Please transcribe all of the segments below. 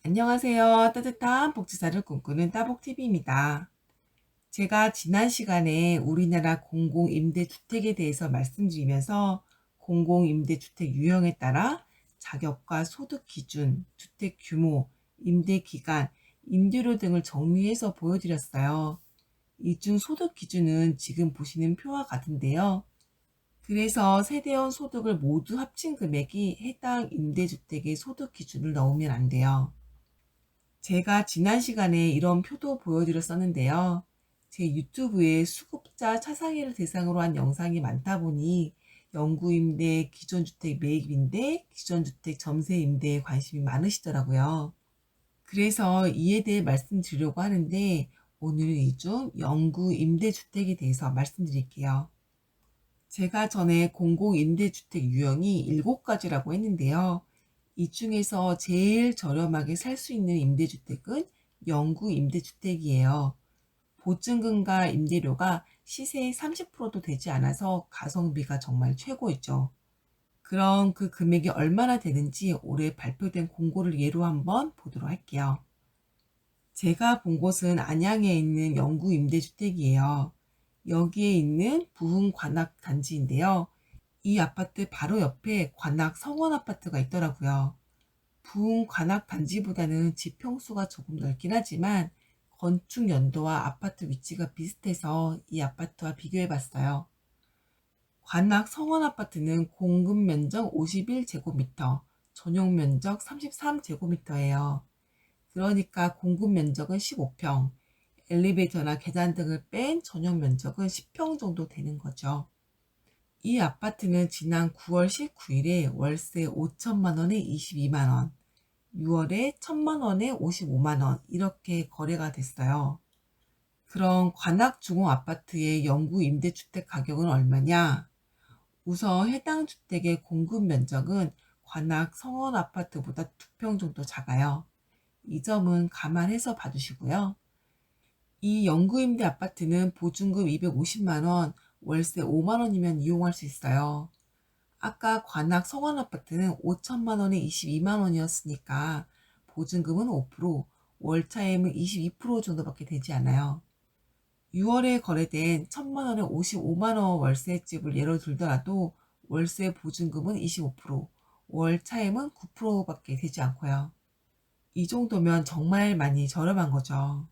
안녕하세요. 따뜻한 복지사를 꿈꾸는 따복TV입니다. 제가 지난 시간에 우리나라 공공임대주택에 대해서 말씀드리면서 공공임대주택 유형에 따라 자격과 소득 기준, 주택 규모, 임대 기간, 임대료 등을 정리해서 보여드렸어요. 이 중 소득 기준은 지금 보시는 표와 같은데요. 그래서 세대원 소득을 모두 합친 금액이 해당 임대주택의 소득 기준을 넣으면 안 돼요. 제가 지난 시간에 이런 표도 보여드렸었는데요. 제 유튜브에 수급자 차상위를 대상으로 한 영상이 많다 보니 영구임대, 기존주택 매입임대, 기존주택 점세임대에 관심이 많으시더라고요. 그래서 이에 대해 말씀드리려고 하는데 오늘은 이 중 영구임대주택에 대해서 말씀드릴게요. 제가 전에 공공임대주택 유형이 7가지라고 했는데요. 이 중에서 제일 저렴하게 살 수 있는 임대주택은 영구임대주택이에요. 보증금과 임대료가 시세의 30%도 되지 않아서 가성비가 정말 최고였죠. 그럼 그 금액이 얼마나 되는지 올해 발표된 공고를 예로 한번 보도록 할게요. 제가 본 곳은 안양에 있는 영구임대주택이에요. 여기에 있는 부흥 관악 단지인데요. 이 아파트 바로 옆에 관악 성원 아파트가 있더라고요. 부흥 관악 단지보다는 집 평수가 조금 넓긴 하지만 건축 연도와 아파트 위치가 비슷해서 이 아파트와 비교해 봤어요. 관악 성원 아파트는 공급 면적 51제곱미터, 전용 면적 33제곱미터예요. 그러니까 공급 면적은 15평, 엘리베이터나 계단 등을 뺀 전용 면적은 10평 정도 되는 거죠. 이 아파트는 지난 9월 19일에 월세 5천만 원에 22만 원, 6월에 1천만 원에 55만 원 이렇게 거래가 됐어요. 그럼 관악중흥 아파트의 영구 임대주택 가격은 얼마냐? 우선 해당 주택의 공급 면적은 관악 성원 아파트보다 2평 정도 작아요. 이 점은 감안해서 봐주시고요. 이 영구임대 아파트는 보증금 250만 원, 월세 5만 원이면 이용할 수 있어요. 아까 관악 성원 아파트는 5천만 원에 22만 원이었으니까 보증금은 5%, 월차임은 22% 정도밖에 되지 않아요. 6월에 거래된 1천만 원에 55만 원 월세집을 예로 들더라도 월세 보증금은 25%, 월차임은 9%밖에 되지 않고요. 이 정도면 정말 많이 저렴한 거죠.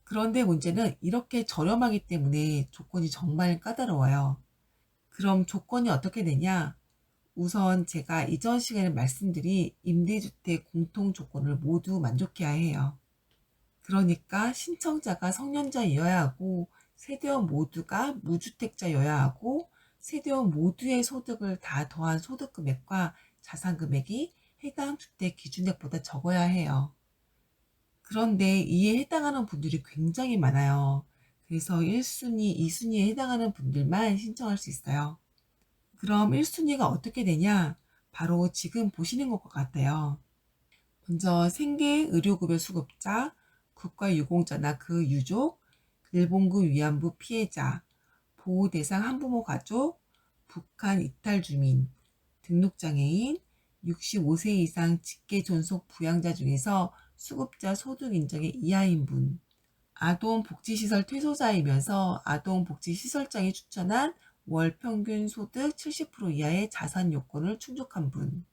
그런데 문제는 이렇게 저렴하기 때문에 조건이 정말 까다로워요. 그럼 조건이 어떻게 되냐? 우선 제가 이전 시간에 말씀드린 임대주택 공통 조건을 모두 만족해야 해요. 그러니까 신청자가 성년자여야 하고 세대원 모두가 무주택자여야 하고 세대원 모두의 소득을 다 더한 소득 금액과 자산 금액이 해당 주택 기준액보다 적어야 해요. 그런데 이에 해당하는 분들이 굉장히 많아요. 그래서 1순위, 2순위에 해당하는 분들만 신청할 수 있어요. 그럼 1순위가 어떻게 되냐? 바로 지금 보시는 것과 같아요. 먼저 생계 의료급여 수급자, 국가유공자나 그 유족, 일본군 위안부 피해자, 보호대상 한부모 가족, 북한 이탈 주민, 등록장애인, 65세 이상 직계존속 부양자 중에서 수급자 소득 인정의 이하인 분, 아동복지시설 퇴소자이면서 아동복지시설장이 추천한 월 평균 소득 70% 이하의 자산 요건을 충족한 분,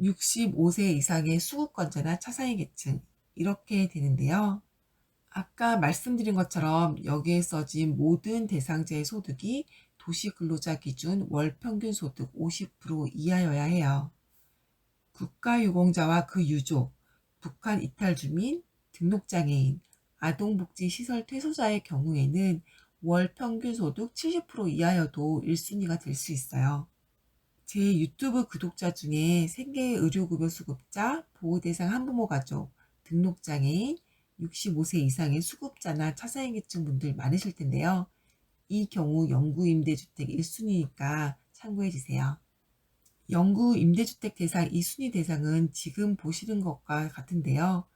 65세 이상의 수급권자나 차상위 계층, 이렇게 되는데요. 아까 말씀드린 것처럼 여기에 써진 모든 대상자의 소득이 도시근로자 기준 월 평균 소득 50% 이하여야 해요. 국가유공자와 그 유족, 북한 이탈 주민, 등록장애인, 아동복지시설 퇴소자의 경우에는 월 평균 소득 70% 이하여도 1순위가 될 수 있어요. 제 유튜브 구독자 중에 생계의료급여 수급자, 보호대상 한부모 가족, 등록장애인, 65세 이상의 수급자나 차상위계층 분들 많으실 텐데요. 이 경우 영구임대주택 1순위니까 참고해 주세요. 영구임대주택 대상 2순위 대상은 지금 보시는 것과 같은데요.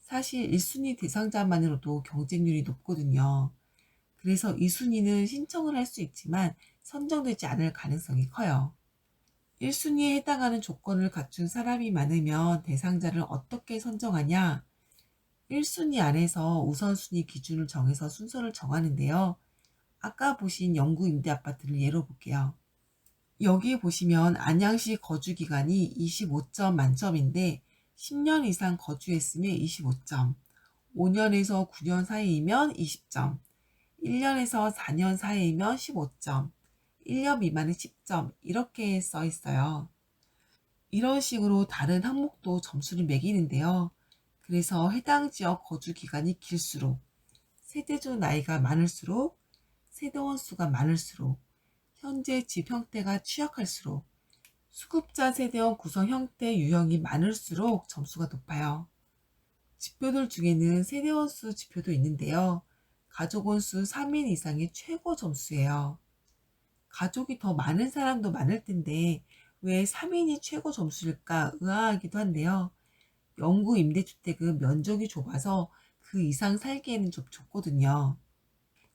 사실 1순위 대상자만으로도 경쟁률이 높거든요. 그래서 2순위는 신청을 할 수 있지만 선정되지 않을 가능성이 커요. 1순위에 해당하는 조건을 갖춘 사람이 많으면 대상자를 어떻게 선정하냐? 1순위 안에서 우선순위 기준을 정해서 순서를 정하는데요. 아까 보신 영구 임대 아파트를 예로 볼게요. 여기 보시면 안양시 거주 기간이 25점 만점인데 10년 이상 거주했으면 25점, 5년에서 9년 사이이면 20점, 1년에서 4년 사이이면 15점, 1년 미만은 10점 이렇게 써 있어요. 이런 식으로 다른 항목도 점수를 매기는데요. 그래서 해당 지역 거주 기간이 길수록, 세대주 나이가 많을수록, 세대원 수가 많을수록, 현재 집 형태가 취약할수록, 수급자 세대원 구성 형태 유형이 많을수록 점수가 높아요. 지표들 중에는 세대원 수 지표도 있는데요. 가족원 수 3인 이상의 최고 점수예요. 가족이 더 많은 사람도 많을 텐데 왜 3인이 최고 점수일까 의아하기도 한데요. 영구 임대주택은 면적이 좁아서 그 이상 살기에는 좀 좁거든요.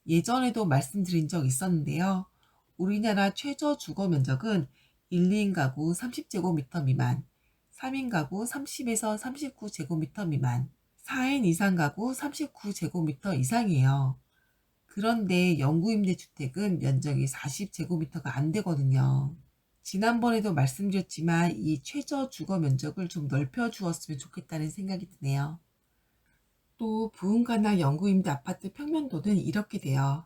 예전에도 말씀드린 적 있었는데요. 우리나라 최저 주거 면적은 1, 2인 가구 30제곱미터 미만, 3인 가구 30에서 39제곱미터 미만, 4인 이상 가구 39제곱미터 이상이에요. 그런데 영구임대주택은 면적이 40제곱미터가 안 되거든요. 지난번에도 말씀드렸지만 이 최저 주거 면적을 좀 넓혀 주었으면 좋겠다는 생각이 드네요. 또 부흥가나 영구임대 아파트 평면도는 이렇게 돼요.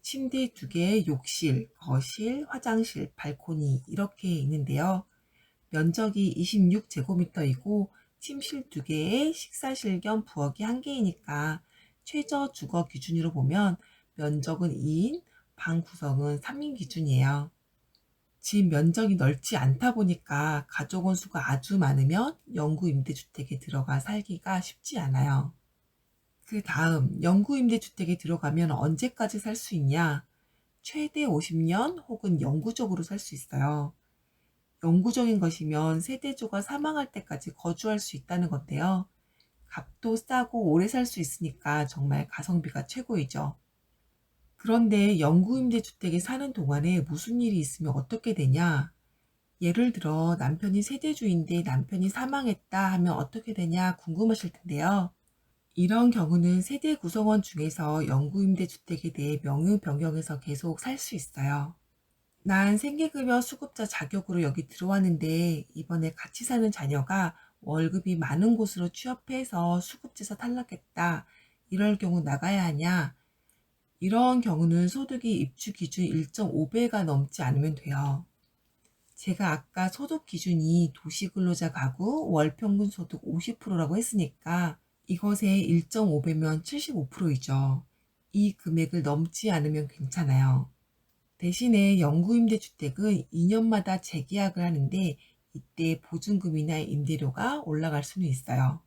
침대 2개, 욕실, 거실, 화장실, 발코니 이렇게 있는데요. 면적이 26제곱미터이고 침실 2개에 식사실 겸 부엌이 1개이니까 최저 주거 기준으로 보면 면적은 2인, 방 구성은 3인 기준이에요. 집 면적이 넓지 않다 보니까 가족원 수가 아주 많으면 영구 임대주택에 들어가 살기가 쉽지 않아요. 그 다음 영구 임대주택에 들어가면 언제까지 살 수 있냐? 최대 50년 혹은 영구적으로 살 수 있어요. 영구적인 것이면 세대주가 사망할 때까지 거주할 수 있다는 건데요. 값도 싸고 오래 살 수 있으니까 정말 가성비가 최고이죠. 그런데 영구임대주택에 사는 동안에 무슨 일이 있으면 어떻게 되냐? 예를 들어 남편이 세대주인데 남편이 사망했다 하면 어떻게 되냐 궁금하실 텐데요. 이런 경우는 세대 구성원 중에서 영구임대주택에 대해 명의 변경해서 계속 살 수 있어요. 난 생계급여 수급자 자격으로 여기 들어왔는데 이번에 같이 사는 자녀가 월급이 많은 곳으로 취업해서 수급제에서 탈락했다. 이럴 경우 나가야 하냐? 이런 경우는 소득이 입주 기준 1.5배가 넘지 않으면 돼요. 제가 아까 소득 기준이 도시근로자 가구 월평균 소득 50%라고 했으니까 이것의 1.5배면 75%이죠. 이 금액을 넘지 않으면 괜찮아요. 대신에 영구임대주택은 2년마다 재계약을 하는데 이때 보증금이나 임대료가 올라갈 수는 있어요.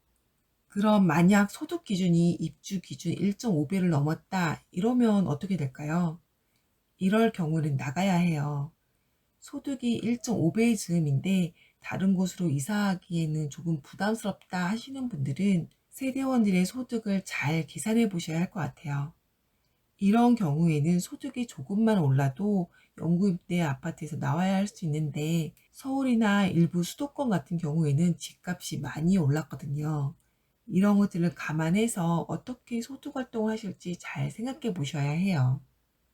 그럼 만약 소득 기준이 입주 기준 1.5배를 넘었다 이러면 어떻게 될까요? 이럴 경우는 나가야 해요. 소득이 1.5배의 즈음인데 다른 곳으로 이사하기에는 조금 부담스럽다 하시는 분들은 세대원들의 소득을 잘 계산해 보셔야 할 것 같아요. 이런 경우에는 소득이 조금만 올라도 영구임대 아파트에서 나와야 할 수 있는데 서울이나 일부 수도권 같은 경우에는 집값이 많이 올랐거든요. 이런 것들을 감안해서 어떻게 소득 활동을 하실지 잘 생각해 보셔야 해요.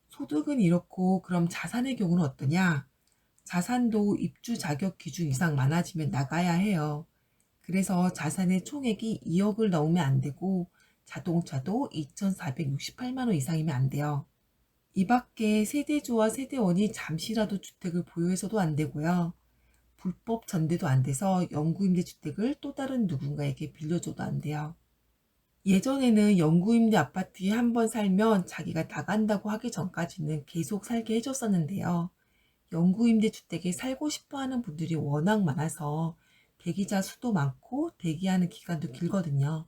소득은 이렇고 그럼 자산의 경우는 어떠냐? 자산도 입주 자격 기준 이상 많아지면 나가야 해요. 그래서 자산의 총액이 2억을 넘으면 안 되고 자동차도 2,468만 원 이상이면 안 돼요. 이 밖에 세대주와 세대원이 잠시라도 주택을 보유해서도 안 되고요. 불법 전대도 안 돼서 영구임대주택을 또 다른 누군가에게 빌려줘도 안 돼요. 예전에는 영구임대 아파트에 한번 살면 자기가 나간다고 하기 전까지는 계속 살게 해줬었는데요. 영구임대주택에 살고 싶어 하는 분들이 워낙 많아서 대기자 수도 많고 대기하는 기간도 길거든요.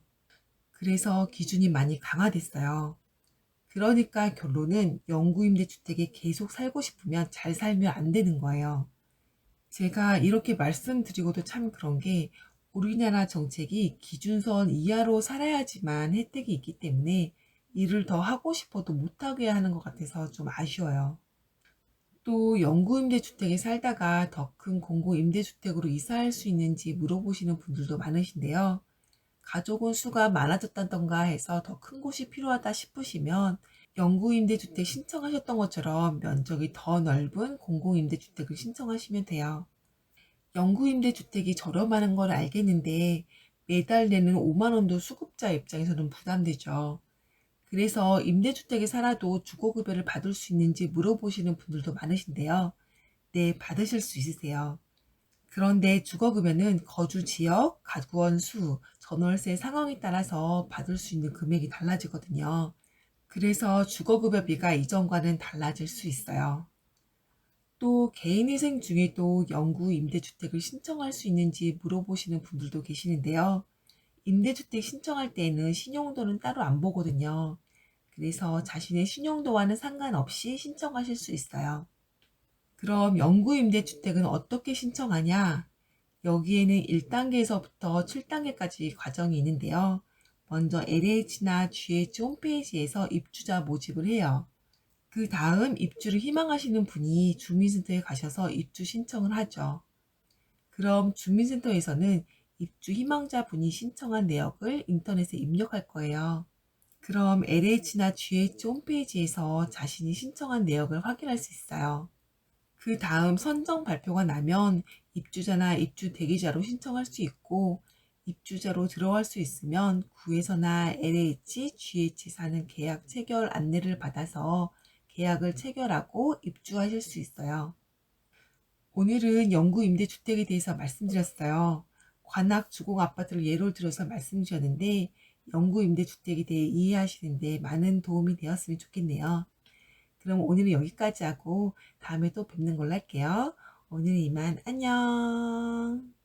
그래서 기준이 많이 강화됐어요. 그러니까 결론은 영구임대주택에 계속 살고 싶으면 잘 살면 안 되는 거예요. 제가 이렇게 말씀드리고도 참 그런 게 우리나라 정책이 기준선 이하로 살아야지만 혜택이 있기 때문에 일을 더 하고 싶어도 못하게 하는 것 같아서 좀 아쉬워요. 또 영구임대주택에 살다가 더 큰 공공임대주택으로 이사할 수 있는지 물어보시는 분들도 많으신데요. 가족은 수가 많아졌다던가 해서 더 큰 곳이 필요하다 싶으시면 영구임대주택 신청하셨던 것처럼 면적이 더 넓은 공공임대주택을 신청하시면 돼요. 영구임대주택이 저렴하는 걸 알겠는데 매달 내는 5만 원도 수급자 입장에서는 부담되죠. 그래서 임대주택에 살아도 주거급여를 받을 수 있는지 물어보시는 분들도 많으신데요. 네, 받으실 수 있으세요. 그런데 주거급여는 거주 지역, 가구원 수, 전월세 상황에 따라서 받을 수 있는 금액이 달라지거든요. 그래서 주거급여비가 이전과는 달라질 수 있어요. 또 개인회생 중에도 영구 임대주택을 신청할 수 있는지 물어보시는 분들도 계시는데요. 임대주택 신청할 때에는 신용도는 따로 안 보거든요. 그래서 자신의 신용도와는 상관없이 신청하실 수 있어요. 그럼 영구 임대주택은 어떻게 신청하냐? 여기에는 1단계에서부터 7단계까지 과정이 있는데요. 먼저 LH나 GH 홈페이지에서 입주자 모집을 해요. 그 다음 입주를 희망하시는 분이 주민센터에 가셔서 입주 신청을 하죠. 그럼 주민센터에서는 입주 희망자 분이 신청한 내역을 인터넷에 입력할 거예요. 그럼 LH나 GH 홈페이지에서 자신이 신청한 내역을 확인할 수 있어요. 그 다음 선정 발표가 나면 입주자나 입주 대기자로 신청할 수 있고 입주자로 들어갈 수 있으면 구에서나 LH, GH에서 하는 계약 체결 안내를 받아서 계약을 체결하고 입주하실 수 있어요. 오늘은 영구 임대주택에 대해서 말씀드렸어요. 관악 주공 아파트를 예로 들어서 말씀드렸는데 영구 임대주택에 대해 이해하시는데 많은 도움이 되었으면 좋겠네요. 그럼 오늘은 여기까지 하고 다음에 또 뵙는 걸로 할게요. 오늘은 이만 안녕.